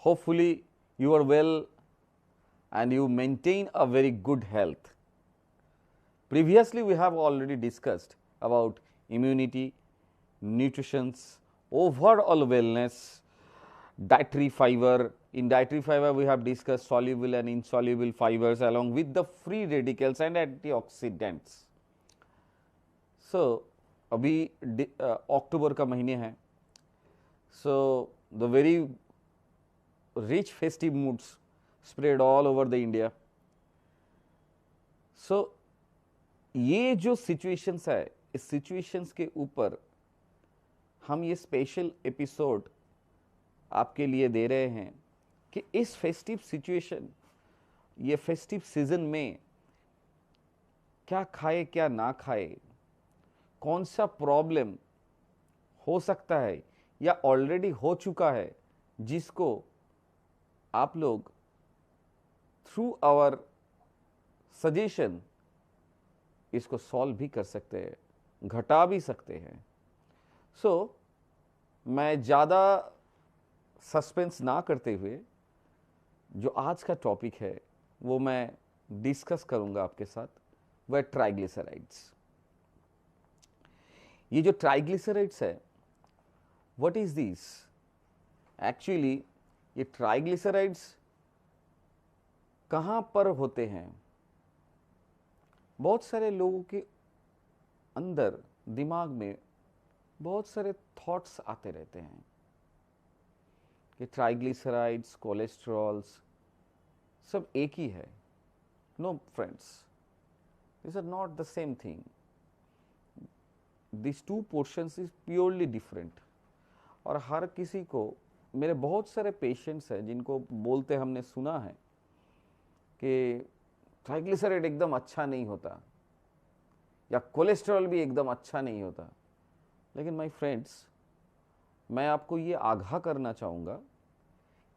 Hopefully, you are well and you maintain a very good health. Previously, we have already discussed about immunity, nutrition, overall wellness, dietary fiber. In dietary fiber, we have discussed soluble and insoluble fibers along with the free radicals and antioxidants. So, अभी अक्टूबर का महीने हैं. So, the very rich festive moods spread all over the India. So, ये जो situations है, इस situations के ऊपर हम ये स्पेशल एपिसोड आपके लिए दे रहे हैं कि इस फेस्टिव सिचुएशन, ये फेस्टिव सीजन में क्या खाए क्या ना खाए, कौन सा प्रॉब्लम हो सकता है या ऑलरेडी हो चुका है जिसको आप लोग थ्रू आवर सजेशन इसको सॉल्व भी कर सकते हैं, घटा भी सकते हैं. सो मैं ज़्यादा सस्पेंस ना करते हुए जो आज का टॉपिक है वो मैं डिस्कस करूंगा आपके साथ, वह ट्राइग्लिसराइड्स. ये जो ट्राइग्लिसराइड्स है, व्हाट इज दिस? एक्चुअली ये ट्राइग्लिसराइड्स कहाँ पर होते हैं? बहुत सारे लोगों के अंदर दिमाग में बहुत सारे थॉट्स आते रहते हैं कि ट्राइग्लिसराइड्स, कोलेस्ट्रॉल्स सब एक ही है. No friends, this are not the same thing. This two portions is purely different. और हर किसी को, मेरे बहुत सारे पेशेंट्स हैं जिनको बोलते हमने सुना है कि ट्राइग्लिसराइड एकदम अच्छा नहीं होता या कोलेस्ट्रॉल भी एकदम अच्छा नहीं होता. लेकिन माय फ्रेंड्स, मैं आपको ये आगाह करना चाहूँगा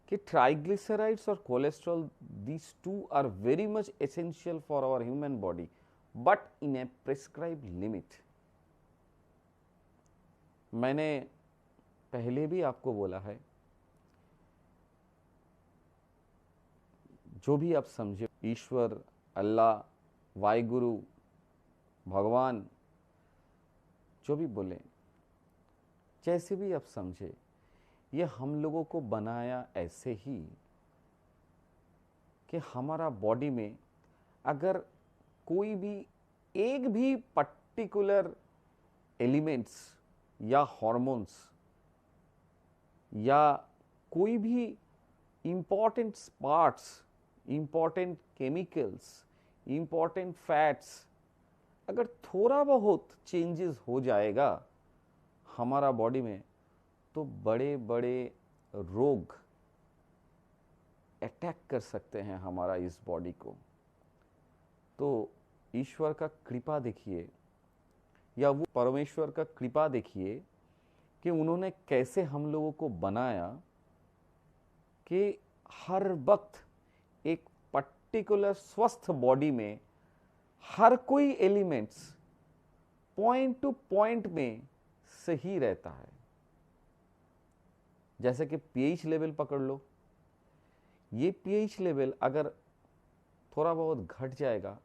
कि ट्राइग्लिसराइड्स और cholesterol, these two are very much essential for our human body, but in a prescribed limit. मैंने पहले भी आपको बोला है, जो भी आप समझे, ईश्वर, अल्लाह, वाहिगुरु, भगवान, जो भी बोले, जैसे भी आप समझे, ये हम लोगों को बनाया ऐसे ही कि हमारा बॉडी में अगर कोई भी एक भी पर्टिकुलर एलिमेंट्स या हार्मोन्स या कोई भी important parts, important chemicals, important fats, अगर थोड़ा बहुत चेंजेस हो जाएगा हमारा बॉडी में, तो बड़े बड़े रोग अटैक कर सकते हैं हमारा इस बॉडी को. तो ईश्वर का कृपा देखिए, या वो परमेश्वर का कृपा देखिए कि उन्होंने कैसे हम लोगों को बनाया कि हर वक्त एक पर्टिकुलर स्वस्थ बॉडी में हर कोई एलिमेंट्स पॉइंट टू पॉइंट में सही रहता है. जैसे कि पीएच लेवल पकड़ लो, ये पीएच लेवल अगर थोड़ा बहुत घट जाएगा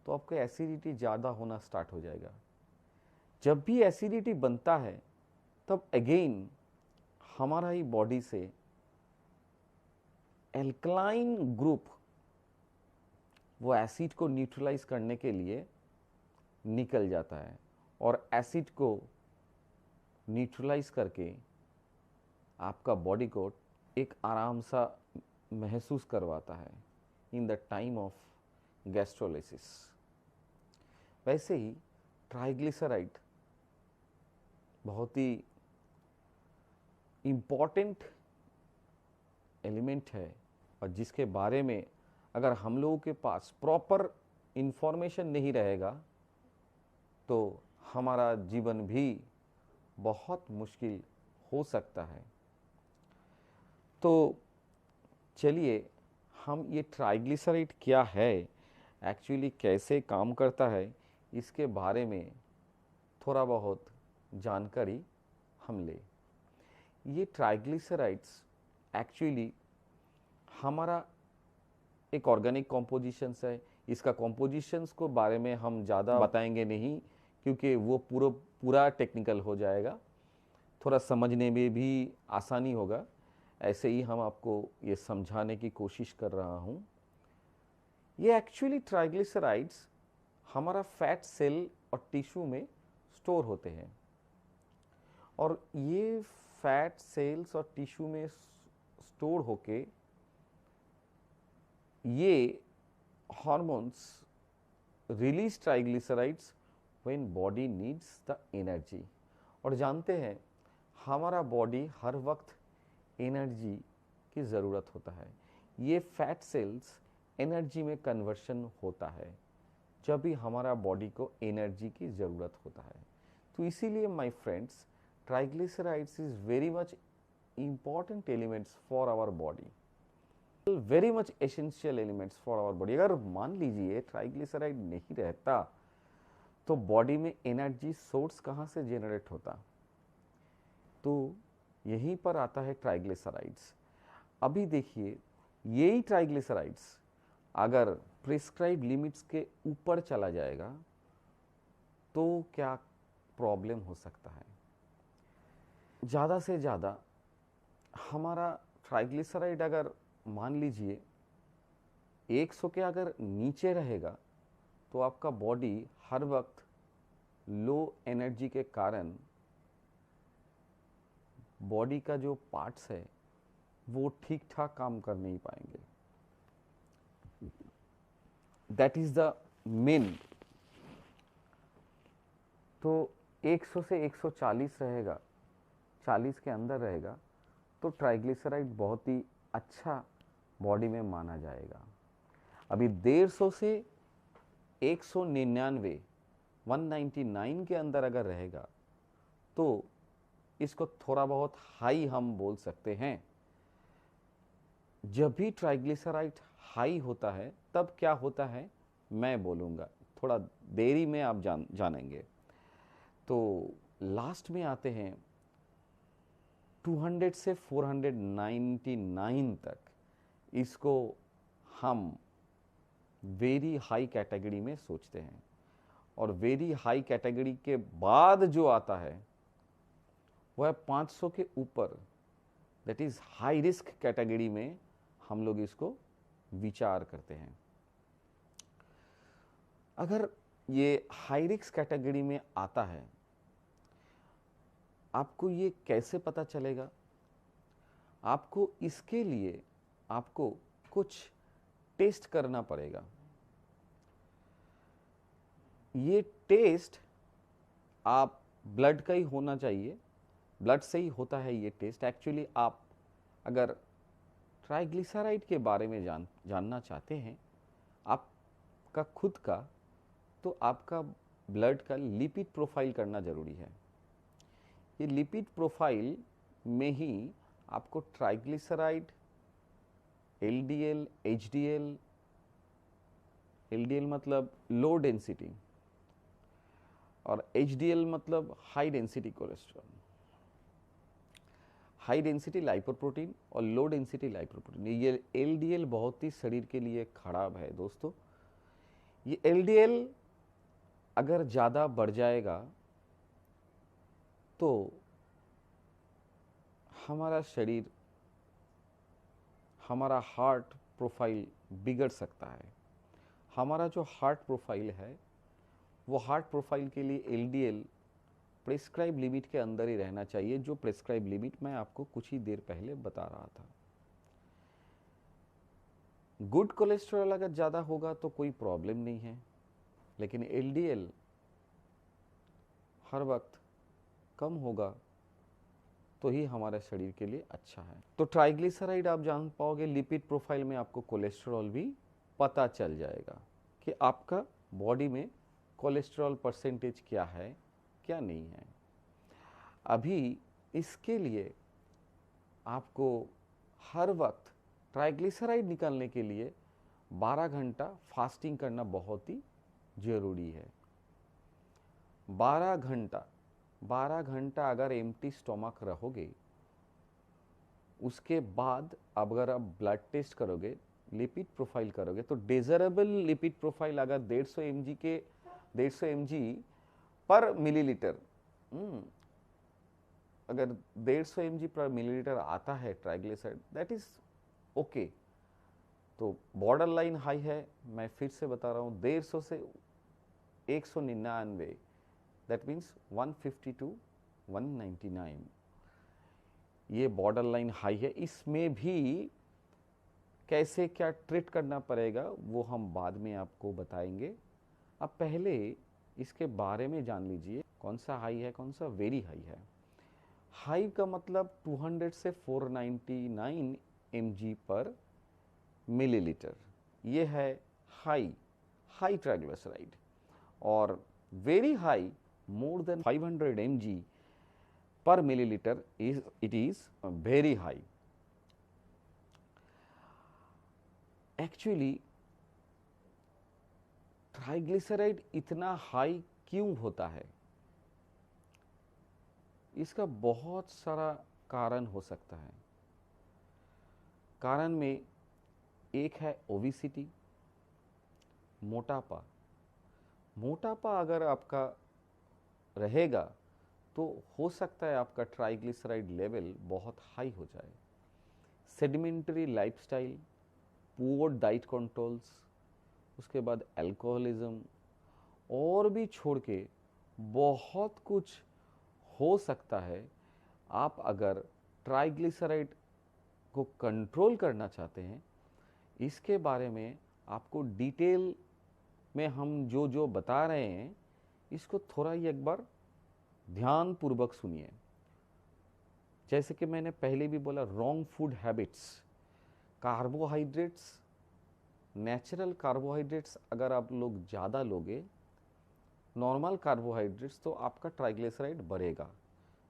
तो आपको एसिडिटी ज़्यादा होना स्टार्ट हो जाएगा. जब भी एसिडिटी बनता है तब अगेन हमारा ही बॉडी से एल्कलाइन ग्रुप वो एसिड को न्यूट्रलाइज करने के लिए निकल जाता है और एसिड को न्यूट्रलाइज करके आपका बॉडी को एक आराम सा महसूस करवाता है इन द टाइम ऑफ गैस्ट्रोलिसिस. वैसे ही ट्राइग्लिसराइड बहुत ही इम्पॉर्टेंट एलिमेंट है और जिसके बारे में अगर हम लोगों के पास प्रॉपर इंफॉर्मेशन नहीं रहेगा तो हमारा जीवन भी बहुत मुश्किल हो सकता है. तो चलिए हम ये ट्राइग्लिसराइड क्या है, एक्चुअली कैसे काम करता है, इसके बारे में थोड़ा बहुत जानकारी हम ले. ये ट्राइग्लिसराइड्स एक्चुअली हमारा एक ऑर्गेनिक कॉम्पोजिशंस है। इसका कॉम्पोजिशंस को बारे में हम ज़्यादा बताएंगे नहीं, क्योंकि वो पूरा टेक्निकल हो जाएगा, थोड़ा समझने में भी आसानी होगा। ऐसे ही हम आपको ये समझाने की कोशिश कर रहा हूँ। ये एक्चुअली ट्राइग्लिसराइड्स हमारा फैट सेल और टिश्यू में स्टोर होते हैं, और ये फैट सेल्स और टिश्यू में स्टोर होके ये hormones release triglycerides when body needs the energy. और जानते हैं हमारा बॉडी हर वक्त एनर्जी की ज़रूरत होता है। ये फैट सेल्स एनर्जी में कन्वर्शन होता है जब भी हमारा बॉडी को एनर्जी की ज़रूरत होता है। तो इसीलिए my friends, triglycerides is very much important elements for our body, very much essential elements for our body. अगर मान लीजिए ट्राइग्लिसराइड नहीं रहता तो बॉडी में एनर्जी सोर्स कहाँ से जनरेट होता? तो यहीं पर आता है ट्राइग्लिसराइड्स। अभी देखिए, यही ट्राइग्लिसराइड्स अगर प्रिस्क्राइब लिमिट्स के ऊपर चला जाएगा तो क्या प्रॉब्लम हो सकता है? ज़्यादा से ज़्यादा हमारा ट्राइग्लिसराइड अगर मान लीजिए 100 के अगर नीचे रहेगा तो आपका बॉडी हर वक्त लो एनर्जी के कारण बॉडी का जो पार्ट्स है वो ठीक ठाक काम कर नहीं पाएंगे। That is the main. तो 100 से 140 रहेगा, 40 के अंदर रहेगा तो ट्राइग्लिसराइड बहुत ही अच्छा बॉडी में माना जाएगा। अभी 150 से 199 199 के अंदर अगर रहेगा तो इसको थोड़ा बहुत हाई हम बोल सकते हैं। जब भी ट्राइग्लिसराइड हाई होता है तब क्या होता है मैं बोलूँगा, थोड़ा देरी में आप जानेंगे। तो लास्ट में आते हैं 200 से 499 तक, इसको हम वेरी हाई कैटेगरी में सोचते हैं। और वेरी हाई कैटेगरी के बाद जो आता है वह है 500 के ऊपर, that is high risk category में हम लोग इसको विचार करते हैं। अगर ये हाई रिस्क कैटेगरी में आता है, आपको ये कैसे पता चलेगा? आपको इसके लिए आपको कुछ टेस्ट करना पड़ेगा। ये टेस्ट आप ब्लड का ही होना चाहिए, ब्लड से ही होता है ये टेस्ट। एक्चुअली आप अगर ट्राइग्लिसराइड के बारे में जानना चाहते हैं आपका खुद का, तो आपका ब्लड का लिपिड प्रोफाइल करना ज़रूरी है। ये लिपिड प्रोफाइल में ही आपको ट्राइग्लिसराइड, एलडीएल, एचडीएल, एलडीएल मतलब लो डेंसिटी और एचडीएल मतलब high density cholesterol, high density lipoprotein और लो डेंसिटी लाइपोप्रोटीन। ये एलडीएल बहुत ही शरीर के लिए खराब है दोस्तों। ये एलडीएल अगर ज़्यादा बढ़ जाएगा तो हमारा शरीर, हमारा हार्ट प्रोफाइल बिगड़ सकता है। हमारा जो हार्ट प्रोफाइल है वो हार्ट प्रोफाइल के लिए एलडीएल प्रेस्क्राइब लिमिट के अंदर ही रहना चाहिए, जो प्रेस्क्राइब लिमिट मैं आपको कुछ ही देर पहले बता रहा था। गुड कोलेस्ट्रॉल अगर ज़्यादा होगा तो कोई प्रॉब्लम नहीं है, लेकिन एलडीएल हर वक्त कम होगा तो ही हमारे शरीर के लिए अच्छा है। तो ट्राइग्लिसराइड आप जान पाओगे, लिपिड प्रोफाइल में आपको कोलेस्ट्रॉल भी पता चल जाएगा कि आपका बॉडी में कोलेस्ट्रॉल परसेंटेज क्या है क्या नहीं है। अभी इसके लिए आपको हर वक्त ट्राइग्लिसराइड निकालने के लिए 12 घंटा फास्टिंग करना बहुत ही ज़रूरी है। 12 घंटा अगर एम्प्टी स्टोमक रहोगे उसके बाद अगर आप ब्लड टेस्ट करोगे, लिपिड प्रोफाइल करोगे, तो डिज़रेबल लिपिड प्रोफाइल अगर 150 mg के 150 mg पर मिलीलीटर, अगर 150 mg पर मिलीलीटर आता है ट्राइग्लिसराइड, दैट इज ओके। तो बॉर्डर लाइन हाई है, मैं फिर से बता रहा हूँ, 150 से 199, दैट मीन्स 150 टू 199, ये बॉर्डर लाइन हाई है। इसमें भी कैसे क्या ट्रीट करना पड़ेगा वो हम बाद में आपको बताएंगे। अब पहले इसके बारे में जान लीजिए, कौन सा हाई है, कौन सा वेरी हाई है। हाई का मतलब 200 से 499 mg पर मिलीलीटर, ये है हाई, हाई ट्राइग्लिसराइड। और very high, more than 500 mg पर millilitre, it is very high. Actually triglyceride इतना हाई क्यों होता है, इसका बहुत सारा कारण हो सकता है। कारण में एक है ओबेसिटी, मोटापा। मोटापा अगर आपका रहेगा तो हो सकता है आपका ट्राइग्लिसराइड लेवल बहुत हाई हो जाए। Sedimentary lifestyle, poor diet controls, उसके बाद अल्कोहलिज्म, और भी छोड़ के बहुत कुछ हो सकता है। आप अगर ट्राइग्लिसराइड को कंट्रोल करना चाहते हैं, इसके बारे में आपको डिटेल में हम जो जो बता रहे हैं, इसको थोड़ा ही एक बार ध्यान पूर्वक सुनिए। जैसे कि मैंने पहले भी बोला, wrong food habits, carbohydrates, natural carbohydrates अगर आप लोग ज़्यादा लोगे, नॉर्मल कार्बोहाइड्रेट्स, तो आपका ट्राइग्लिसराइड बढ़ेगा।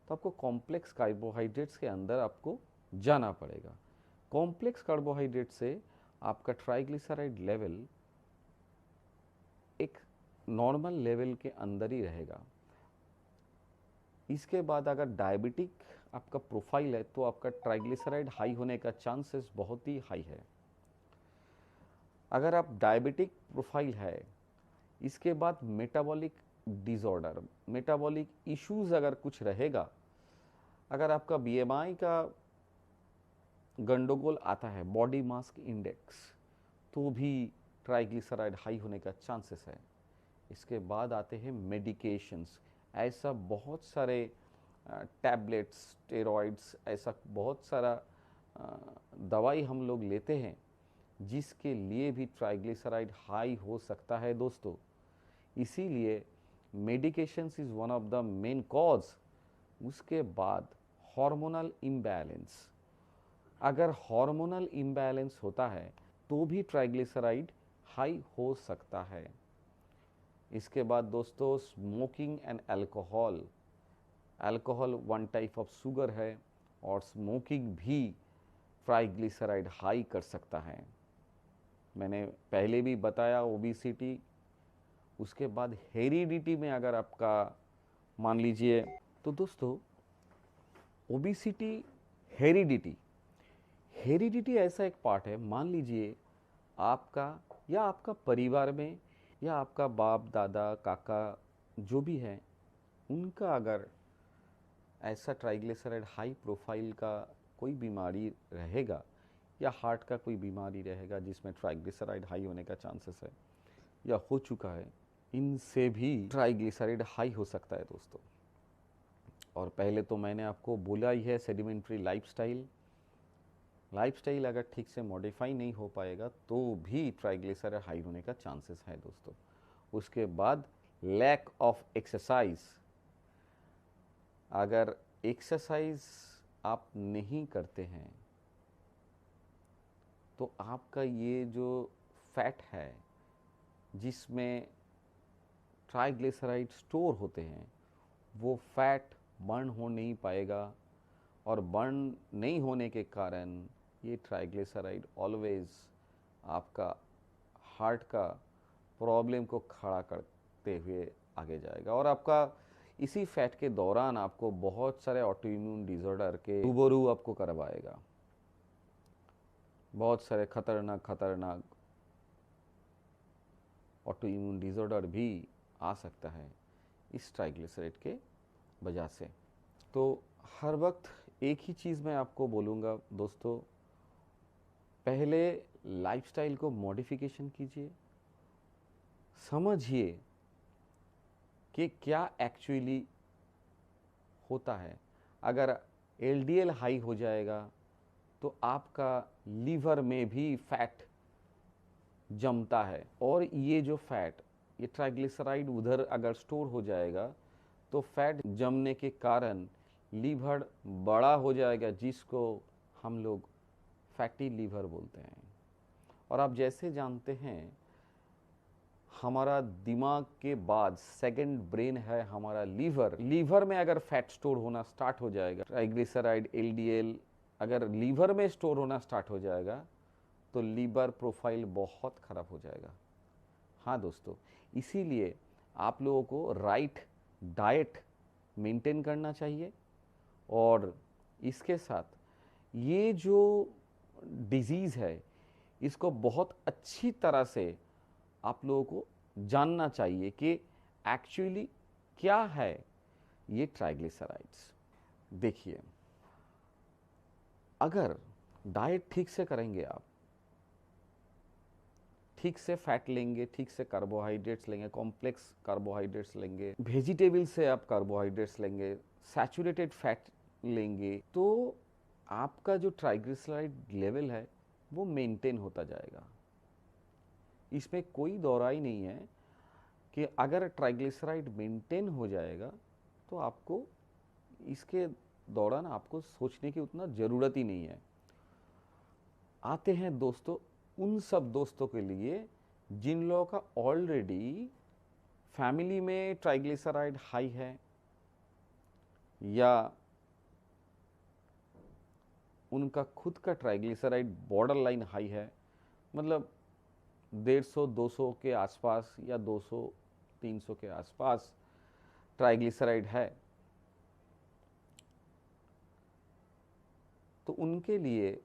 तो आपको कॉम्प्लेक्स कार्बोहाइड्रेट्स के अंदर आपको जाना पड़ेगा। कॉम्प्लेक्स कार्बोहाइड्रेट से आपका ट्राइग्लिसराइड लेवल एक नॉर्मल लेवल के अंदर ही रहेगा। इसके बाद अगर डायबिटिक आपका प्रोफाइल है, तो आपका ट्राइग्लिसराइड हाई होने का चांसेस बहुत ही हाई है। अगर आप डायबिटिक प्रोफाइल है, इसके बाद मेटाबॉलिक डिसऑर्डर, मेटाबॉलिक इश्यूज अगर कुछ रहेगा, अगर आपका बीएमआई का गंडोगोल आता है, बॉडी मास इंडेक्स, तो भी ट्राइग्लिसराइड हाई होने का चांसेस है। इसके बाद आते हैं मेडिकेशंस। ऐसा बहुत सारे टैबलेट्स, स्टेरॉइड्स, ऐसा बहुत सारा दवाई हम लोग लेते हैं जिसके लिए भी ट्राइग्लिसराइड हाई हो सकता है दोस्तों। इसीलिए medications is one of the main cause. उसके बाद हार्मोनल इम्बैलेंस, अगर हार्मोनल इम्बैलेंस होता है तो भी ट्राइग्लिसराइड हाई हो सकता है। इसके बाद दोस्तों, smoking and alcohol. Alcohol one type of sugar है, और स्मोकिंग भी ट्राइग्लिसराइड हाई कर सकता है। मैंने पहले भी बताया, ओबेसिटी। उसके बाद हेरिडिटी में अगर आपका मान लीजिए, तो दोस्तों ओबेसिटी, हेरिडिटी, हेरिडिटी ऐसा एक पार्ट है, मान लीजिए आपका या आपका परिवार में या आपका बाप दादा काका जो भी है, उनका अगर ऐसा ट्राइग्लिसराइड हाई प्रोफाइल का कोई बीमारी रहेगा, या हार्ट का कोई बीमारी रहेगा जिसमें ट्राइग्लिसराइड हाई होने का चांसेस है या हो चुका है, इनसे भी ट्राइग्लिसराइड हाई हो सकता है दोस्तों। और पहले तो मैंने आपको बोला ही है, सेडिमेंट्री लाइफस्टाइल, लाइफस्टाइल अगर ठीक से मॉडिफाई नहीं हो पाएगा तो भी ट्राइग्लिसराइड हाई होने का चांसेस है दोस्तों। उसके बाद लैक ऑफ एक्सरसाइज, अगर एक्सरसाइज आप नहीं करते हैं तो आपका ये जो फैट है जिसमें ट्राइग्लिसराइड स्टोर होते हैं, वो फैट बर्न हो नहीं पाएगा, और बर्न नहीं होने के कारण ये ट्राइग्लिसराइड ऑलवेज आपका हार्ट का प्रॉब्लम को खड़ा करते हुए आगे जाएगा, और आपका इसी फैट के दौरान आपको बहुत सारे ऑटोइम्यून डिसऑर्डर के रूबरू आपको करवाएगा। बहुत सारे खतरनाक ऑटो इम्यून डिसऑर्डर भी आ सकता है इस ट्राइग्लिसराइड के वजह से। तो हर वक्त एक ही चीज़ मैं आपको बोलूँगा दोस्तों, पहले लाइफस्टाइल को मॉडिफिकेशन कीजिए, समझिए कि क्या एक्चुअली होता है। अगर एलडीएल हाई हो जाएगा तो आपका लीवर में भी फैट जमता है, और ये जो फैट, ये ट्राइग्लिसराइड उधर अगर स्टोर हो जाएगा तो फैट जमने के कारण लीवर बड़ा हो जाएगा, जिसको हम लोग फैटी लीवर बोलते हैं। और आप जैसे जानते हैं, हमारा दिमाग के बाद सेकंड ब्रेन है हमारा लीवर। लीवर में अगर फैट स्टोर होना स्टार्ट हो जाएगा, ट्राइग्लिसराइड एलडीएल अगर लीवर में स्टोर होना स्टार्ट हो जाएगा तो लीवर प्रोफाइल बहुत ख़राब हो जाएगा। हाँ दोस्तों, इसीलिए आप लोगों को राइट डाइट मेंटेन करना चाहिए, और इसके साथ ये जो डिजीज़ है इसको बहुत अच्छी तरह से आप लोगों को जानना चाहिए कि एक्चुअली क्या है ये ट्राइग्लिसराइड्स। देखिए, अगर डाइट ठीक से करेंगे, आप ठीक से फैट लेंगे, ठीक से कार्बोहाइड्रेट्स लेंगे, कॉम्प्लेक्स कार्बोहाइड्रेट्स लेंगे, वेजिटेबल से आप कार्बोहाइड्रेट्स लेंगे, सैचुरेटेड फैट लेंगे, तो आपका जो ट्राइग्लिसराइड लेवल है वो मेंटेन होता जाएगा। इसमें कोई दौराई नहीं है कि अगर ट्राइग्लिसराइड मेंटेन हो जाएगा तो आपको इसके दौरान आपको सोचने की उतना ज़रूरत ही नहीं है। आते हैं दोस्तों उन सब दोस्तों के लिए जिन लोगों का ऑलरेडी फैमिली में ट्राइग्लिसराइड हाई है, या उनका खुद का ट्राइग्लिसराइड बॉर्डर लाइन हाई है, मतलब 150-200 के आसपास या 200-300 के आसपास ट्राइग्लिसराइड है, तो उनके लिए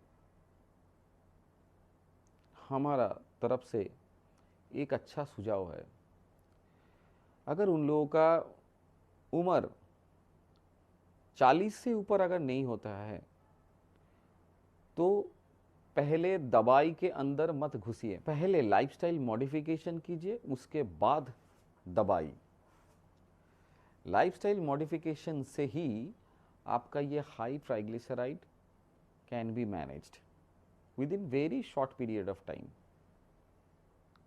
हमारा तरफ से एक अच्छा सुझाव है। अगर उन लोगों का उम्र 40 से ऊपर अगर नहीं होता है तो पहले दवाई के अंदर मत घुसिए, पहले लाइफस्टाइल मॉडिफिकेशन कीजिए, उसके बाद दवाई। लाइफस्टाइल मॉडिफिकेशन से ही आपका ये high triglyceride can be managed with in very short period of time.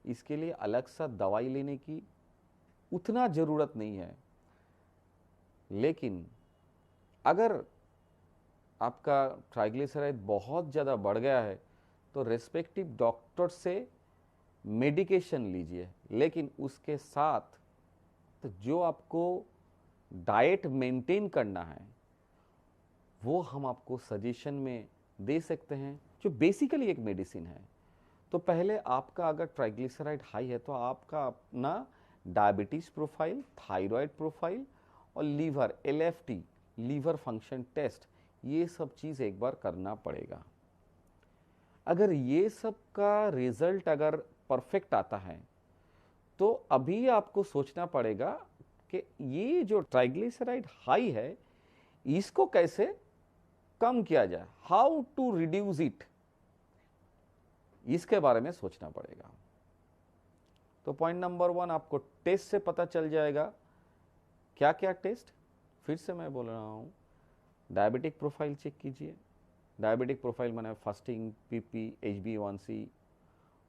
इसके लिए अलग सा दवाई लेने की उतना ज़रूरत नहीं है, लेकिन अगर आपका ट्राइग्लिसराइड बहुत ज़्यादा बढ़ गया है तो रेस्पेक्टिव डॉक्टर से मेडिकेशन लीजिए, लेकिन उसके साथ तो जो आपको डाइट मेंटेन करना है वो हम आपको सजेशन में दे सकते हैं, जो बेसिकली एक मेडिसिन है। तो पहले आपका अगर ट्राइग्लिसराइड हाई है तो आपका अपना डायबिटीज़ प्रोफाइल, थायराइड प्रोफाइल और liver LFT liver function test, ये सब चीज़ एक बार करना पड़ेगा। अगर ये सब का रिजल्ट अगर परफेक्ट आता है तो अभी आपको सोचना पड़ेगा कि ये जो ट्राइग्लिसराइड हाई है इसको कैसे कम किया जाए, हाउ टू रिड्यूस इट, इसके बारे में सोचना पड़ेगा। तो पॉइंट नंबर 1 आपको टेस्ट से पता चल जाएगा। क्या क्या टेस्ट, फिर से मैं बोल रहा हूँ, डायबिटिक प्रोफाइल चेक कीजिए। डायबिटिक प्रोफाइल माने फास्टिंग, पीपी, HbA1c,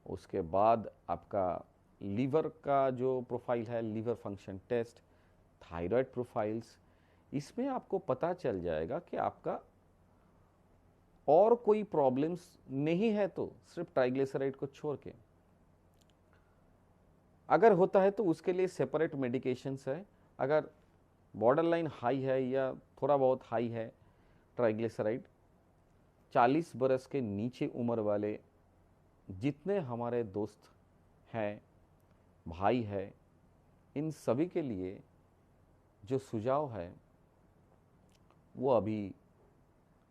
उसके बाद आपका लीवर का जो प्रोफाइल है, liver function test, thyroid profiles, इसमें आपको पता चल जाएगा कि आपका और कोई प्रॉब्लम्स नहीं है, तो सिर्फ ट्राइग्लिसराइड को छोड़ के। अगर होता है तो उसके लिए सेपरेट मेडिकेशंस है। अगर बॉर्डर लाइन हाई है या थोड़ा बहुत हाई है ट्राइग्लिसराइड, 40 बरस के नीचे उम्र वाले जितने हमारे दोस्त हैं, भाई है, इन सभी के लिए जो सुझाव है वो अभी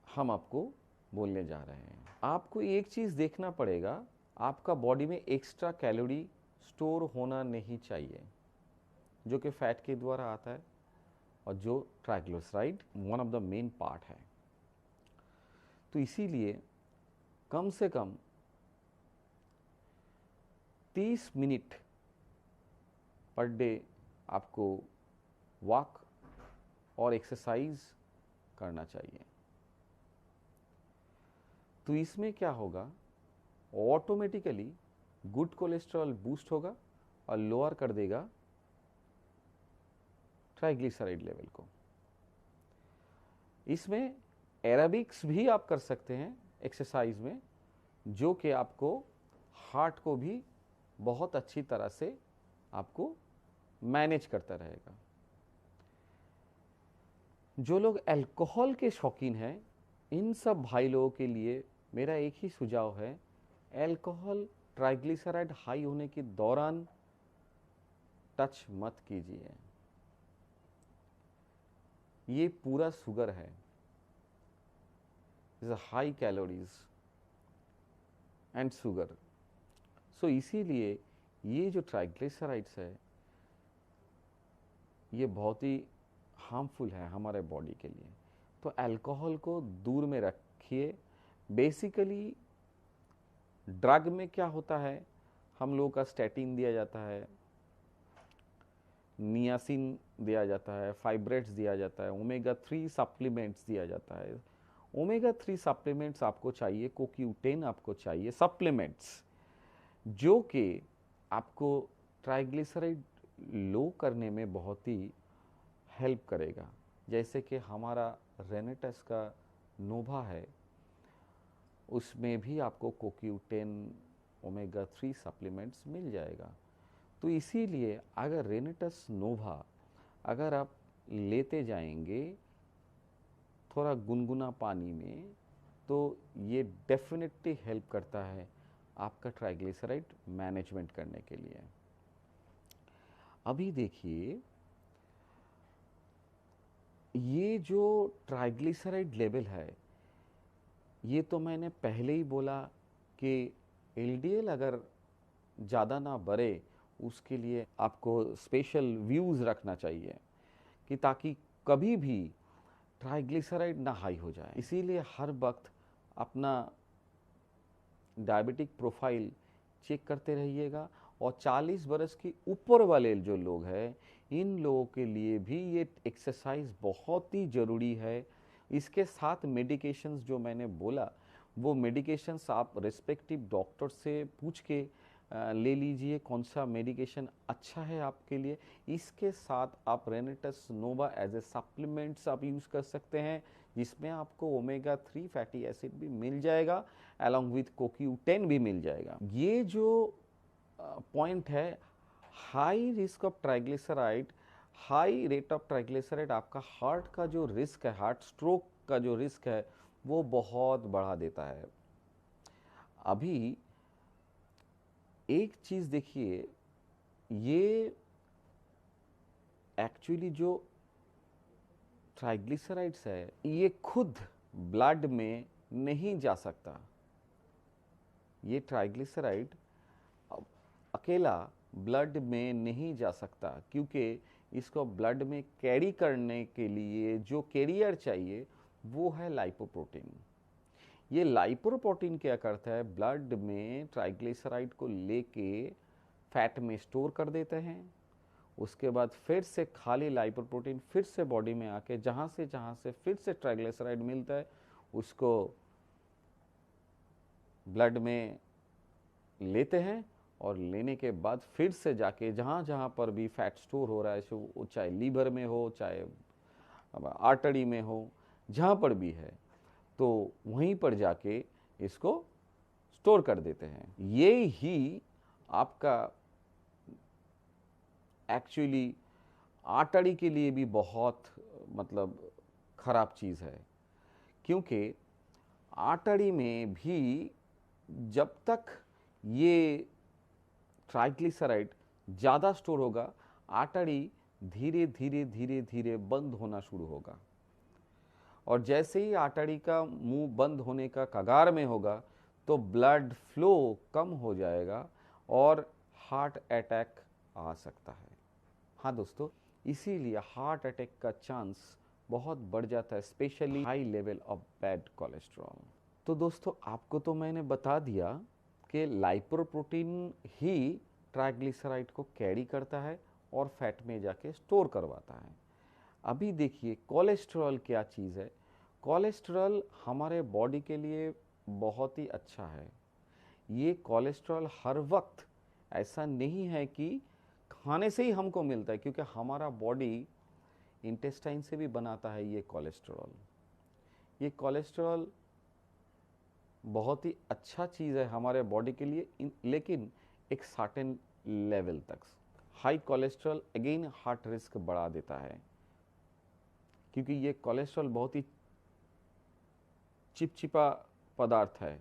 हम आपको बोलने जा रहे हैं। आपको एक चीज़ देखना पड़ेगा, आपका बॉडी में एक्स्ट्रा कैलोरी स्टोर होना नहीं चाहिए, जो कि फैट के द्वारा आता है और जो triglyceride one of the main part है। तो इसीलिए कम से कम 30 मिनट पर डे आपको वॉक और एक्सरसाइज करना चाहिए। तो इसमें क्या होगा, ऑटोमेटिकली गुड कोलेस्ट्रॉल बूस्ट होगा और लोअर कर देगा ट्राइग्लिसराइड लेवल को। इसमें एरोबिक्स भी आप कर सकते हैं एक्सरसाइज में, जो कि आपको हार्ट को भी बहुत अच्छी तरह से आपको मैनेज करता रहेगा। जो लोग अल्कोहल के शौकीन हैं, इन सब भाई लोगों के लिए मेरा एक ही सुझाव है, अल्कोहल ट्राइग्लिसराइड हाई होने के दौरान टच मत कीजिए। ये पूरा शुगर है, हाई कैलोरीज एंड शुगर। सो इसीलिए ये जो ट्राइग्लिसराइड्स है ये बहुत ही हार्मफुल है हमारे बॉडी के लिए। तो अल्कोहल को दूर में रखिए। बेसिकली ड्रग में क्या होता है, हम लोगों का स्टैटिन दिया जाता है, नियासिन दिया जाता है, फाइब्रेट्स दिया जाता है, ओमेगा 3 सप्लीमेंट्स दिया जाता है। ओमेगा 3 सप्लीमेंट्स आपको चाहिए, CoQ10 आपको चाहिए, सप्लीमेंट्स जो कि आपको ट्राइग्लिसराइड लो करने में बहुत ही हेल्प करेगा। जैसे कि हमारा रेनेटस का नोवा है, उसमें भी आपको CoQ10 ओमेगा 3 सप्लीमेंट्स मिल जाएगा। तो इसीलिए अगर रेनेटस नोवा अगर आप लेते जाएंगे थोड़ा गुनगुना पानी में, तो ये डेफिनेटली हेल्प करता है आपका ट्राइग्लिसराइड मैनेजमेंट करने के लिए। अभी देखिए, ये जो ट्राइग्लिसराइड लेवल है, ये तो मैंने पहले ही बोला कि एलडीएल अगर ज़्यादा ना बढ़े, उसके लिए आपको स्पेशल व्यूज़ रखना चाहिए कि ताकि कभी भी ट्राइग्लिसराइड ना हाई हो जाए। इसीलिए हर वक्त अपना डायबिटिक प्रोफाइल चेक करते रहिएगा। और 40 बरस के ऊपर वाले जो लोग हैं, इन लोगों के लिए भी ये एक्सरसाइज बहुत ही ज़रूरी है। इसके साथ मेडिकेशंस जो मैंने बोला, वो मेडिकेशंस आप रिस्पेक्टिव डॉक्टर से पूछ के ले लीजिए कौन सा मेडिकेशन अच्छा है आपके लिए। इसके साथ आप Renatus Nova as a supplements आप यूज़ कर सकते हैं, जिसमें आपको ओमेगा 3 फैटी एसिड भी मिल जाएगा, अलॉन्ग विथ CoQ10 भी मिल जाएगा। ये जो पॉइंट है, high risk of triglyceride, high rate of triglyceride आपका हार्ट का जो रिस्क है, हार्ट स्ट्रोक का जो रिस्क है, वो बहुत बढ़ा देता है। अभी एक चीज़ देखिए, ये एक्चुअली जो ट्राइग्लिसराइड्स है, ये खुद ब्लड में नहीं जा सकता। ये ट्राइग्लिसराइड अकेला ब्लड में नहीं जा सकता, क्योंकि इसको ब्लड में कैरी करने के लिए जो कैरियर चाहिए वो है लाइपोप्रोटीन। ये लाइपोप्रोटीन क्या करता है, ब्लड में ट्राइग्लिसराइड को लेके फैट में स्टोर कर देते हैं। उसके बाद फिर से खाली लाइपोप्रोटीन फिर से बॉडी में आके जहाँ से फिर से ट्राइग्लिसराइड मिलता है, उसको ब्लड में लेते हैं और लेने के बाद फिर से जाके जहाँ पर भी फैट स्टोर हो रहा है, वो चाहे लीवर में हो, चाहे आर्टरी में हो, जहाँ पर भी है, तो वहीं पर जाके इसको स्टोर कर देते हैं। ये ही आपका एक्चुअली आर्टरी के लिए भी बहुत मतलब ख़राब चीज़ है, क्योंकि आर्टरी में भी जब तक ये ट्राइग्लिसराइड ज़्यादा स्टोर होगा, आर्टरी धीरे धीरे धीरे धीरे बंद होना शुरू होगा। और जैसे ही आर्टरी का मुंह बंद होने का कगार में होगा तो ब्लड फ्लो कम हो जाएगा और हार्ट अटैक आ सकता है। हाँ दोस्तों, इसीलिए हार्ट अटैक का चांस बहुत बढ़ जाता है, specially high level of bad cholesterol. तो दोस्तों, आपको तो मैंने बता दिया कि लाइपोप्रोटीन ही ट्राइग्लिसराइड को कैरी करता है और फैट में जाके स्टोर करवाता है। अभी देखिए कोलेस्ट्रॉल क्या चीज़ है। कोलेस्ट्रॉल हमारे बॉडी के लिए बहुत ही अच्छा है। ये कोलेस्ट्रॉल हर वक्त ऐसा नहीं है कि खाने से ही हमको मिलता है, क्योंकि हमारा बॉडी इंटेस्टाइन से भी बनाता है ये कोलेस्ट्रॉल। ये कोलेस्ट्रॉल बहुत ही अच्छा चीज़ है हमारे बॉडी के लिए, लेकिन एक सर्टेन लेवल तक। High cholesterol again heart risk बढ़ा देता है, क्योंकि ये कोलेस्ट्रॉल बहुत ही चिपचिपा पदार्थ है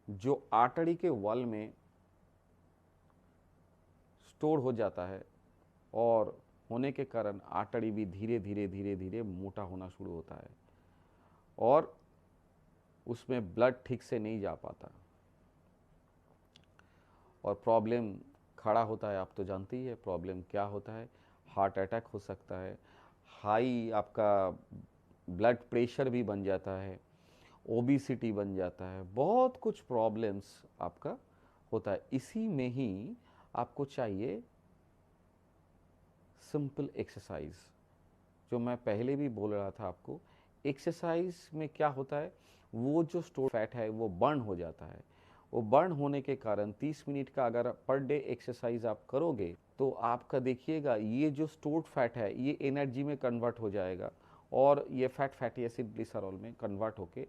जो आर्टरी के वॉल में स्टोर हो जाता है, और होने के कारण आर्टरी भी धीरे धीरे धीरे धीरे मोटा होना शुरू होता है और उसमें ब्लड ठीक से नहीं जा पाता और प्रॉब्लम खड़ा होता है। आप तो जानते ही है प्रॉब्लम क्या होता है। हार्ट अटैक हो सकता है, हाई आपका ब्लड प्रेशर भी बन जाता है, ओबेसिटी बन जाता है, बहुत कुछ प्रॉब्लम्स आपका होता है। इसी में ही आपको चाहिए सिंपल एक्सरसाइज, जो मैं पहले भी बोल रहा था आपको। एक्सरसाइज में क्या होता है, वो जो स्टोर फैट है वो बर्न हो जाता है। वो बर्न होने के कारण 30 मिनट का अगर पर डे एक्सरसाइज आप करोगे तो आपका देखिएगा ये जो स्टोर्ड फैट है ये एनर्जी में कन्वर्ट हो जाएगा और ये फैट फैटी एसिड ग्लिसरॉल में कन्वर्ट होके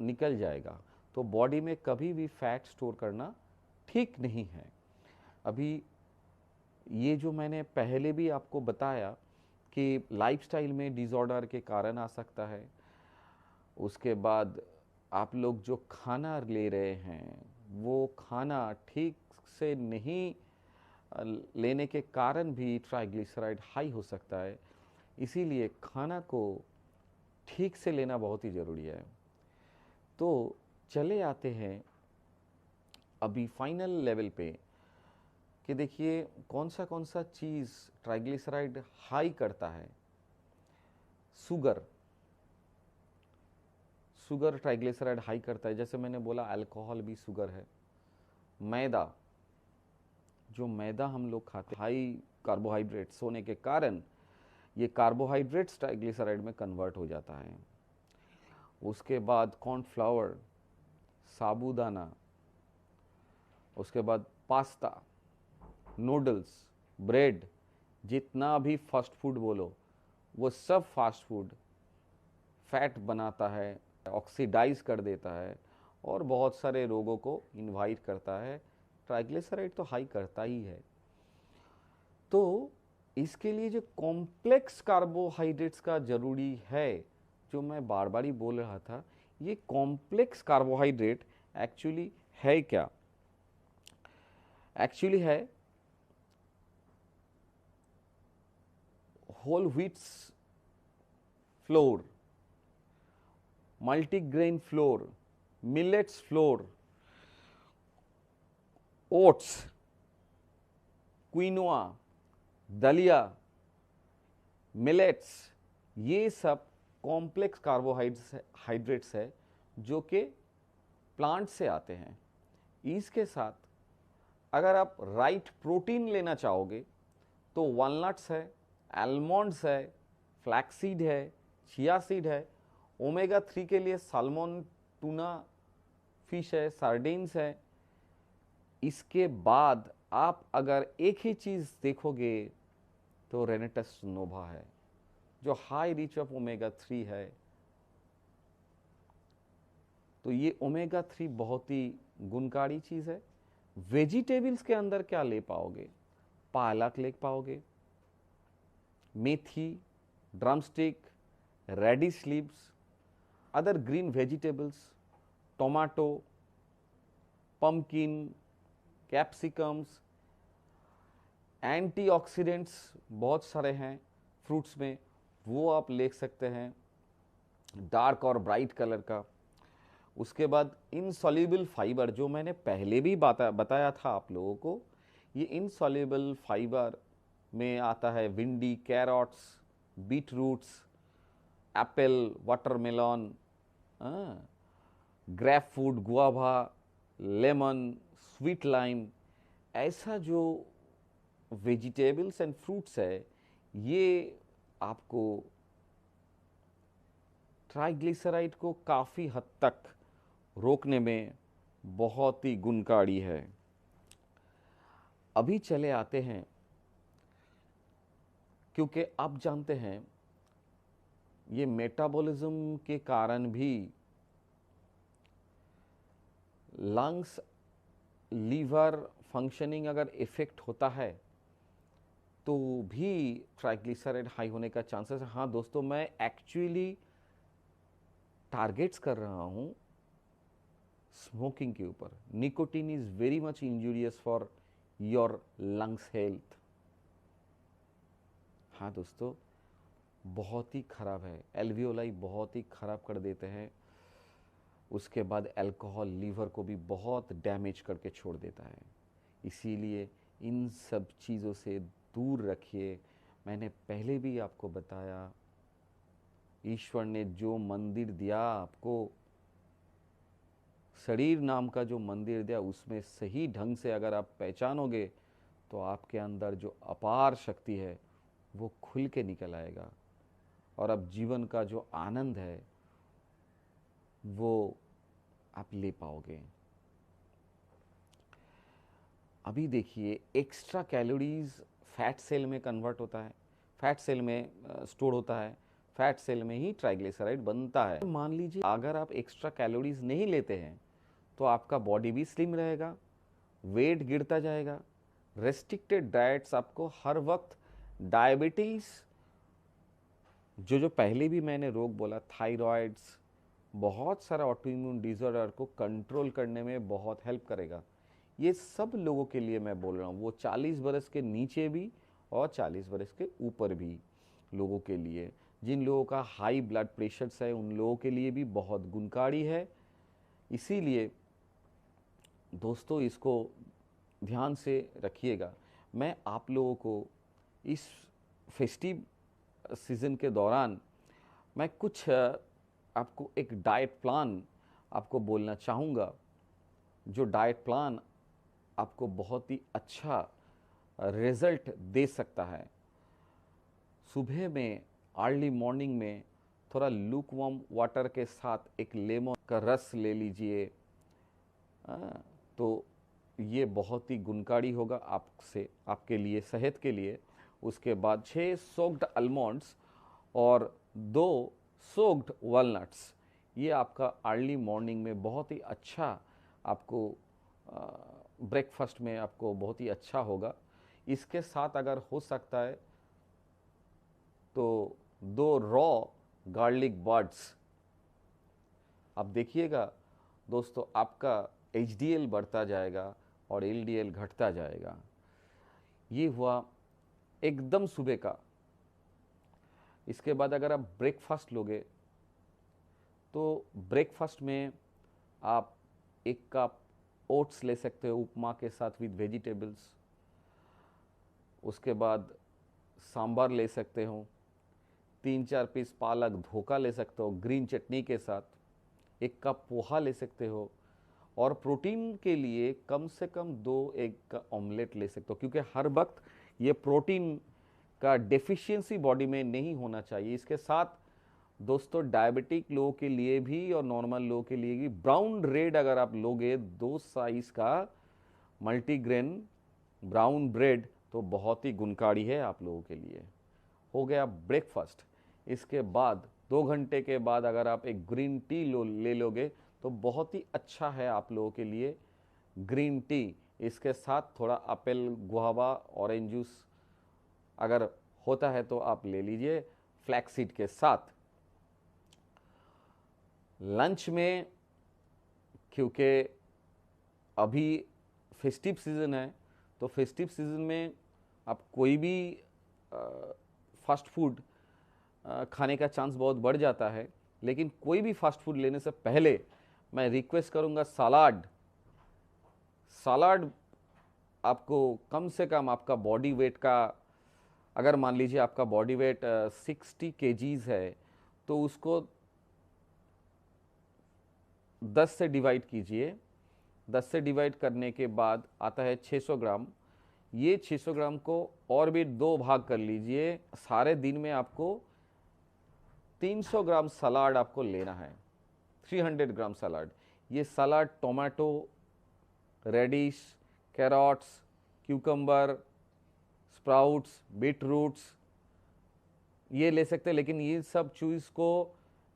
निकल जाएगा। तो बॉडी में कभी भी फैट स्टोर करना ठीक नहीं है। अभी ये जो मैंने पहले भी आपको बताया कि लाइफस्टाइल में डिसऑर्डर के कारण आ सकता है। उसके बाद आप लोग जो खाना ले रहे हैं वो खाना ठीक से नहीं लेने के कारण भी ट्राइग्लिसराइड हाई हो सकता है। इसीलिए खाना को ठीक से लेना बहुत ही ज़रूरी है। तो चले आते हैं अभी फाइनल लेवल पे कि देखिए कौन सा चीज़ ट्राइग्लिसराइड हाई करता है। शुगर ट्राइग्लिसराइड हाई करता है। जैसे मैंने बोला अल्कोहल भी शुगर है। मैदा, जो मैदा हम लोग खाते हैं हाई कार्बोहाइड्रेट्स होने के कारण ये कार्बोहाइड्रेट्स ट्राइग्लिसराइड में कन्वर्ट हो जाता है। उसके बाद कॉर्नफ्लावर, साबूदाना, उसके बाद पास्ता, नूडल्स, ब्रेड, जितना भी फास्ट फूड बोलो वो सब फास्ट फूड फैट बनाता है, ऑक्सीडाइज कर देता है और बहुत सारे रोगों को इनवाइट करता है। ट्राइग्लिसराइड तो हाई करता ही है। तो इसके लिए जो कॉम्प्लेक्स कार्बोहाइड्रेट्स का ज़रूरी है, जो मैं बार बार ही बोल रहा था, ये कॉम्प्लेक्स कार्बोहाइड्रेट एक्चुअली है क्या? एक्चुअली है whole wheats flour, multigrain flour, millets flour, oats, quinoa, दलिया, मिलेट्स, ये सब कॉम्प्लेक्स कार्बोहाइड्रेट्स है जो कि प्लांट से आते हैं। इसके साथ अगर आप राइट प्रोटीन लेना चाहोगे तो वॉलनट्स है, आलमंड्स है, फ्लैक्सीड है, चिया सीड है। ओमेगा 3 के लिए साल्मन, टूना फिश है, सार्डिन्स है। इसके बाद आप अगर एक ही चीज़ देखोगे तो रेनेटस नोवा है जो हाई रिच ऑफ ओमेगा 3 है। तो ये ओमेगा 3 बहुत ही गुणकारी चीज़ है। वेजिटेबल्स के अंदर क्या ले पाओगे? पालक ले पाओगे, मेथी, drumstick, radish leaves, other green vegetables, tomato, pumpkin, capsicums, antioxidants बहुत सारे हैं फ्रूट्स में, वो आप ले सकते हैं। डार्क और ब्राइट कलर का। उसके बाद इनसॉल्युबल फाइबर, जो मैंने पहले भी बताया था आप लोगों को, ये इनसॉल्युबल फाइबर में आता है भिंडी, carrots, beet roots, apple, watermelon, grape fruit, guava, lemon, sweet lime. ऐसा जो वेजिटेबल्स एंड फ्रूट्स है, ये आपको ट्राइग्लिसराइड को काफ़ी हद तक रोकने में बहुत ही गुणकारी है। अभी चले आते हैं, क्योंकि आप जानते हैं ये मेटाबॉलिज्म के कारण भी लंग्स, लीवर फंक्शनिंग अगर इफेक्ट होता है तो भी ट्राइग्लिसराइड हाई होने का चांसेस है। हाँ दोस्तों, मैं एक्चुअली टारगेट्स कर रहा हूँ स्मोकिंग के ऊपर। Nicotine is very much injurious for your lungs health. हाँ दोस्तों, बहुत ही खराब है, एल्वियोलाई बहुत ही खराब कर देते हैं। उसके बाद अल्कोहल लीवर को भी बहुत डैमेज करके छोड़ देता है। इसीलिए इन सब चीज़ों से दूर रखिए। मैंने पहले भी आपको बताया, ईश्वर ने जो मंदिर दिया आपको, शरीर नाम का जो मंदिर दिया, उसमें सही ढंग से अगर आप पहचानोगे तो आपके अंदर जो अपार शक्ति है वो खुल के निकल आएगा, और अब जीवन का जो आनंद है वो आप ले पाओगे। अभी देखिए, एक्स्ट्रा कैलोरीज फैट सेल में कन्वर्ट होता है, फैट सेल में स्टोर होता है, फैट सेल में ही ट्राइग्लिसराइड बनता है। मान लीजिए अगर आप एक्स्ट्रा कैलोरीज नहीं लेते हैं तो आपका बॉडी भी स्लिम रहेगा, वेट गिरता जाएगा। रेस्ट्रिक्टेड डाइट्स आपको हर वक्त डायबिटीज, जो पहले भी मैंने रोग बोला, थायराइड्स, बहुत सारा ऑटोइम्यून डिसऑर्डर को कंट्रोल करने में बहुत हेल्प करेगा। ये सब लोगों के लिए मैं बोल रहा हूँ, वो 40 बरस के नीचे भी और 40 बरस के ऊपर भी लोगों के लिए। जिन लोगों का हाई ब्लड प्रेशर है उन लोगों के लिए भी बहुत गुणकारी है। इसीलिए दोस्तों इसको ध्यान से रखिएगा। मैं आप लोगों को इस फेस्टिव सीज़न के दौरान मैं कुछ आपको एक डाइट प्लान आपको बोलना चाहूँगा, जो डाइट प्लान आपको बहुत ही अच्छा रिजल्ट दे सकता है। सुबह में अर्ली मॉर्निंग में थोड़ा लूक वार्म वाटर के साथ एक लेमन का रस ले लीजिए, तो ये बहुत ही गुणकारी होगा आपसे, आपके लिए, सेहत के लिए। उसके बाद 6 सोक्ड आलमंड्स और 2 सोक्ड वॉलनट्स, ये आपका अर्ली मॉर्निंग में बहुत ही अच्छा आपको ब्रेकफास्ट में आपको बहुत ही अच्छा होगा। इसके साथ अगर हो सकता है तो 2 रॉ गार्लिक बड्स। आप देखिएगा दोस्तों, आपका HDL बढ़ता जाएगा और LDL घटता जाएगा। ये हुआ एकदम सुबह का। इसके बाद अगर आप ब्रेकफास्ट लोगे तो ब्रेकफास्ट में आप 1 कप ओट्स ले सकते हो उपमा के साथ विद वेजिटेबल्स। उसके बाद सांभर ले सकते हो, 3-4 पीस पालक धोखा ले सकते हो ग्रीन चटनी के साथ, 1 कप पोहा ले सकते हो, और प्रोटीन के लिए कम से कम 2 एग का ऑमलेट ले सकते हो, क्योंकि हर वक्त ये प्रोटीन का डेफिशिएंसी बॉडी में नहीं होना चाहिए। इसके साथ दोस्तों डायबिटिक लोगों के लिए भी और नॉर्मल लोगों के लिए भी ब्राउन ब्रेड अगर आप लोगे 2 साइज का मल्टीग्रेन ब्राउन ब्रेड, तो बहुत ही गुणकारी है आप लोगों के लिए। हो गया ब्रेकफास्ट। इसके बाद 2 घंटे के बाद अगर आप एक ग्रीन टी ले लोगे तो बहुत ही अच्छा है आप लोगों के लिए ग्रीन टी। इसके साथ थोड़ा एप्पल, गुआवा, ऑरेंज जूस अगर होता है तो आप ले लीजिए फ्लैक्सीड के साथ। लंच में, क्योंकि अभी फेस्टिव सीज़न है, तो फेस्टिव सीज़न में आप कोई भी फास्ट फूड खाने का चांस बहुत बढ़ जाता है। लेकिन कोई भी फास्ट फूड लेने से पहले मैं रिक्वेस्ट करूंगा सलाड आपको कम से कम आपका बॉडी वेट का, अगर मान लीजिए आपका बॉडी वेट 60 केजीज है तो उसको 10 से डिवाइड कीजिए। 10 से डिवाइड करने के बाद आता है 600 ग्राम। ये 600 ग्राम को और भी 2 भाग कर लीजिए। सारे दिन में आपको 300 ग्राम सलाद आपको लेना है, 300 ग्राम सलाद। ये salad tomato, radish, carrots, cucumber, sprouts, beet roots ये ले सकते हैं। लेकिन ये सब चीज़ को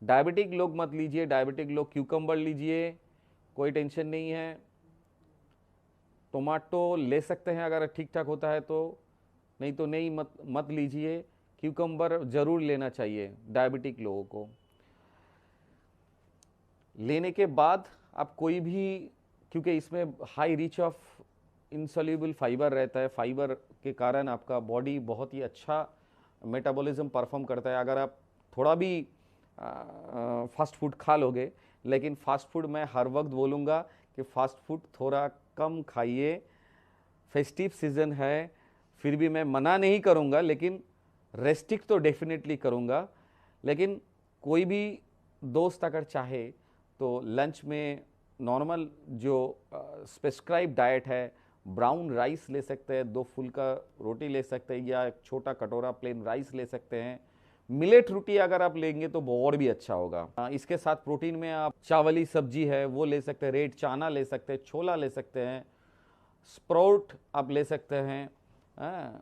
डायबिटिक लोग मत लीजिए, डायबिटिक लोग क्यूकम्बर लीजिए, कोई टेंशन नहीं है। टोमेटो ले सकते हैं अगर ठीक ठाक होता है तो, नहीं तो नहीं मत लीजिए। क्यूकम्बर ज़रूर लेना चाहिए डायबिटिक लोगों को। लेने के बाद आप कोई भी, क्योंकि इसमें high rich of insoluble fibre रहता है, फाइबर के कारण आपका बॉडी बहुत ही अच्छा मेटाबॉलिज्म परफॉर्म करता है। अगर आप थोड़ा भी फास्ट फूड खा लोगे, लेकिन फास्ट फूड मैं हर वक्त बोलूँगा कि फास्ट फूड थोड़ा कम खाइए। फेस्टिव सीज़न है, फिर भी मैं मना नहीं करूँगा, लेकिन रेस्ट्रिक्ट तो डेफिनेटली करूँगा। लेकिन कोई भी दोस्त अगर चाहे तो लंच में नॉर्मल जो प्रिस्क्राइब डाइट है, ब्राउन राइस ले सकते हैं, 2 फुल्का रोटी ले सकते हैं, या एक छोटा कटोरा प्लेन राइस ले सकते हैं। मिलेट रोटी अगर आप लेंगे तो और भी अच्छा होगा। इसके साथ प्रोटीन में आप चावली सब्जी है वो ले सकते हैं, रेड चाना ले सकते हैं, छोला ले सकते हैं, स्प्राउट आप ले सकते हैं।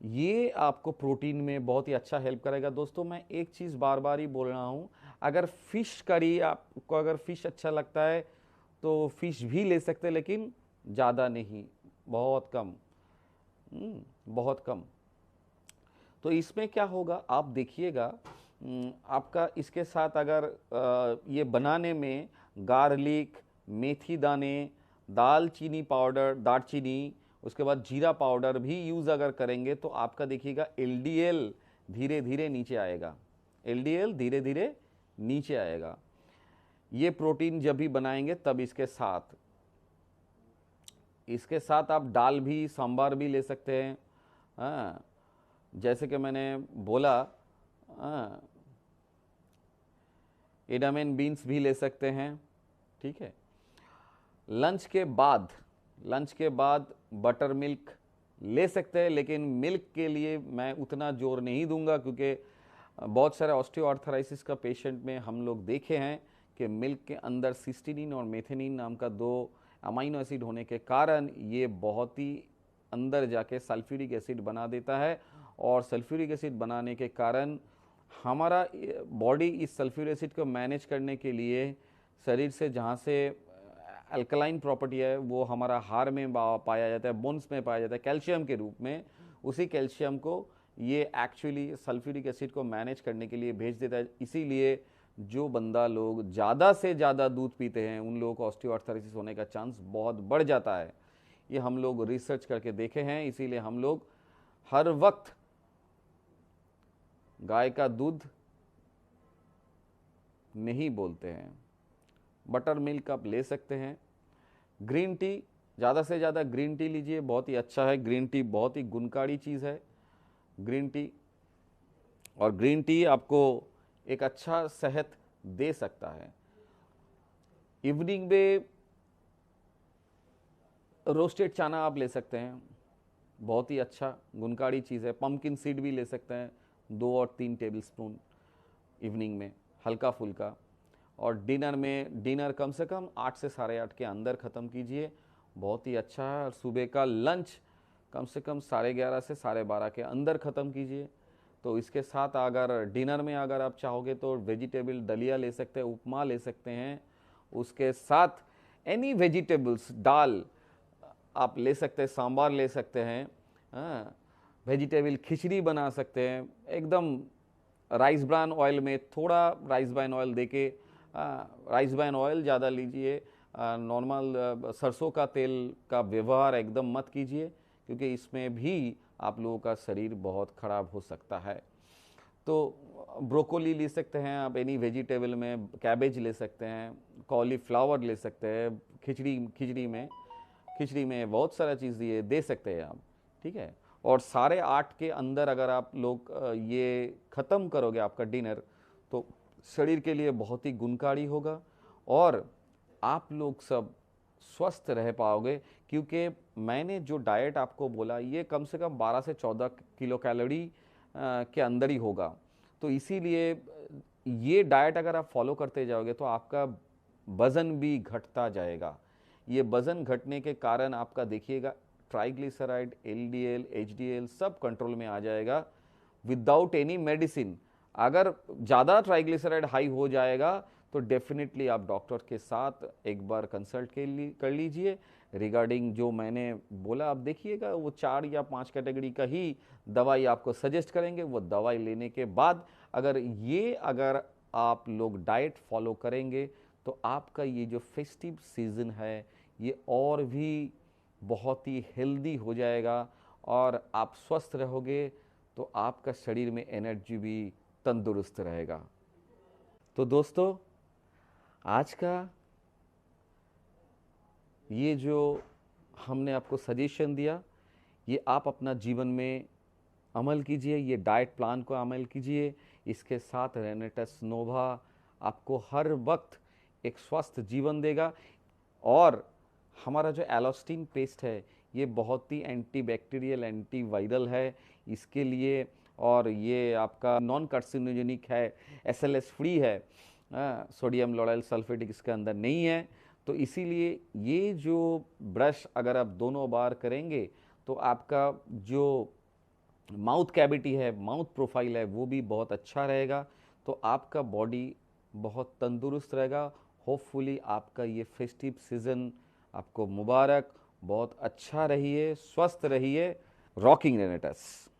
ये आपको प्रोटीन में बहुत ही अच्छा हेल्प करेगा। दोस्तों मैं एक चीज़ बार बार ही बोल रहा हूँ, अगर फ़िश करी आपको, अगर फ़िश अच्छा लगता है तो फ़िश भी ले सकते हैं, लेकिन ज़्यादा नहीं, बहुत कम, बहुत कम। तो इसमें क्या होगा आप देखिएगा, आपका इसके साथ अगर ये बनाने में गार्लिक, मेथी दाने, दालचीनी पाउडर, दालचीनी, उसके बाद जीरा पाउडर भी यूज़ अगर करेंगे तो आपका देखिएगा एलडीएल धीरे धीरे नीचे आएगा, एलडीएल धीरे धीरे नीचे आएगा। ये प्रोटीन जब भी बनाएंगे तब इसके साथ आप दाल भी, सांभर भी ले सकते हैं। हाँ, जैसे कि मैंने बोला, एडामेन बीन्स भी ले सकते हैं, ठीक है। लंच के बाद बटर मिल्क ले सकते हैं, लेकिन मिल्क के लिए मैं उतना जोर नहीं दूंगा, क्योंकि बहुत सारे ऑस्टियोआर्थराइटिस का पेशेंट में हम लोग देखे हैं कि मिल्क के अंदर सिस्टीनिन और मेथेनिन नाम का 2 अमाइनो एसिड होने के कारण ये बहुत ही अंदर जाके सल्फ्यूरिक एसिड बना देता है, और सल्फ्यूरिक एसिड बनाने के कारण हमारा बॉडी इस सल्फ्यूरिक एसिड को मैनेज करने के लिए शरीर से जहाँ से अल्कलाइन प्रॉपर्टी है वो हमारा हाड़ में पाया जाता है, बोन्स में पाया जाता है कैल्शियम के रूप में। उसी कैल्शियम को ये एक्चुअली सल्फ्यूरिक एसिड को मैनेज करने के लिए भेज देता है। इसीलिए जो बंदा लोग ज़्यादा से ज़्यादा दूध पीते हैं उन लोगों को ऑस्टियोआर्थराइटिस होने का चांस बहुत बढ़ जाता है। ये हम लोग रिसर्च करके देखे हैं। इसीलिए हम लोग हर वक्त गाय का दूध नहीं बोलते हैं। बटर मिल्क आप ले सकते हैं। ग्रीन टी, ज़्यादा से ज़्यादा ग्रीन टी लीजिए, बहुत ही अच्छा है। ग्रीन टी बहुत ही गुणकारी चीज़ है, ग्रीन टी। और ग्रीन टी आपको एक अच्छा सेहत दे सकता है। इवनिंग में रोस्टेड चना आप ले सकते हैं, बहुत ही अच्छा गुणकारी चीज़ है। पम्पकिन सीड भी ले सकते हैं, 2 और 3 टेबलस्पून इवनिंग में, हल्का फुल्का। और डिनर कम से कम 8 से 8:30 के अंदर ख़त्म कीजिए, बहुत ही अच्छा है। और सुबह का लंच कम से कम 11:30 से 12:30 के अंदर ख़त्म कीजिए। तो इसके साथ अगर डिनर में अगर आप चाहोगे तो वेजिटेबल दलिया ले सकते हैं, उपमा ले सकते हैं। उसके साथ एनी वेजिटेबल्स, दाल आप ले सकते हैं, सांभर ले सकते हैं, वेजिटेबल खिचड़ी बना सकते हैं, एकदम राइस ब्रान ऑयल में थोड़ा राइस ब्रान ऑयल देके, राइस ब्रान ऑयल ज़्यादा लीजिए, नॉर्मल सरसों का तेल का व्यवहार एकदम मत कीजिए, क्योंकि इसमें भी आप लोगों का शरीर बहुत ख़राब हो सकता है। तो ब्रोकोली ले सकते हैं आप, एनी वेजिटेबल में कैबेज ले सकते हैं, कॉलीफ्लावर ले सकते हैं, खिचड़ी में बहुत सारा चीज़ ये दे सकते हैं आप, ठीक है। और 8:30 के अंदर अगर आप लोग ये ख़त्म करोगे आपका डिनर, तो शरीर के लिए बहुत ही गुणकारी होगा और आप लोग सब स्वस्थ रह पाओगे, क्योंकि मैंने जो डाइट आपको बोला ये कम से कम 12 से 14 किलो कैलोरी के अंदर ही होगा। तो इसीलिए ये डाइट अगर आप फॉलो करते जाओगे तो आपका वज़न भी घटता जाएगा। ये वज़न घटने के कारण आपका देखिएगा ट्राइग्लिसराइड, एलडीएल, एचडीएल सब कंट्रोल में आ जाएगा विदाउट एनी मेडिसिन। अगर ज़्यादा ट्राइग्लिसराइड हाई हो जाएगा तो डेफिनेटली आप डॉक्टर के साथ एक बार कंसल्ट कर लीजिए रिगार्डिंग जो मैंने बोला। आप देखिएगा वो 4 या 5 कैटेगरी का ही दवाई आपको सजेस्ट करेंगे। वो दवाई लेने के बाद अगर आप लोग डाइट फॉलो करेंगे तो आपका ये जो फेस्टिव सीज़न है ये और भी बहुत ही हेल्दी हो जाएगा और आप स्वस्थ रहोगे, तो आपका शरीर में एनर्जी भी तंदुरुस्त रहेगा। तो दोस्तों, आज का ये जो हमने आपको सजेशन दिया, ये आप अपना जीवन में अमल कीजिए, ये डाइट प्लान को अमल कीजिए। इसके साथ रेनेटस नोवा आपको हर वक्त एक स्वस्थ जीवन देगा। और हमारा जो एलोस्टिन पेस्ट है ये बहुत ही एंटीबैक्टीरियल, एंटीवायरल है इसके लिए, और ये आपका नॉन कार्सिनोजेनिक है, एसएलएस फ्री है, सोडियम लॉरेल सल्फेट इसके अंदर नहीं है। तो इसीलिए ये जो ब्रश अगर आप दोनों बार करेंगे तो आपका जो माउथ कैविटी है, माउथ प्रोफाइल है, वो भी बहुत अच्छा रहेगा। तो आपका बॉडी बहुत तंदुरुस्त रहेगा। होपफुली आपका ये फेस्टिव सीज़न आपको मुबारक, बहुत अच्छा रहिए, स्वस्थ रहिए। रॉकिंग रेनेटस।